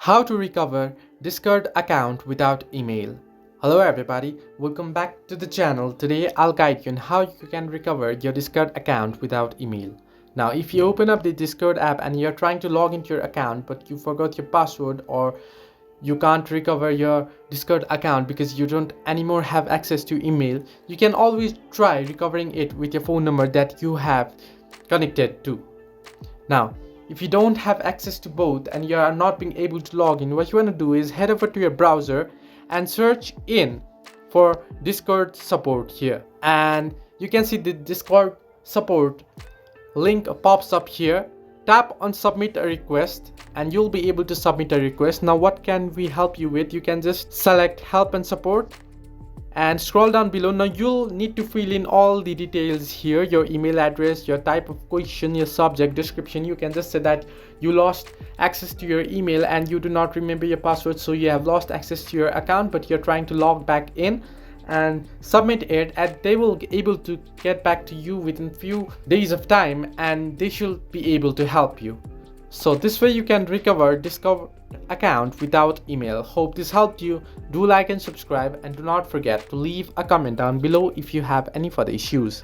How to recover Discord account without email. Hello everybody, welcome back to the channel. Today I'll guide you on how you can recover your Discord account without email. Now if you open up the Discord app and you're trying to log into your account but you forgot your password or you can't recover your Discord account because you don't anymore have access to email, you can always try recovering it with your phone number that you have connected to. Now, if you don't have access to both and you are not being able to log in, what you want to do is head over to your browser and search in for Discord support here. And you can see the Discord support link pops up here. Tap on submit a request and you'll be able to submit a request. Now what can we help you with? You can just select help and support and scroll down below. Now you'll need to fill in all the details here, your email address, your type of question, your subject description. You can just say that you lost access to your email and you do not remember your password, so you have lost access to your account but you're trying to log back in, and submit it, and they will be able to get back to you within few days of time and they should be able to help you. So this way you can recover Discord account without email. Hope this helped you. Do like and subscribe, and do not forget to leave a comment down below if you have any further issues.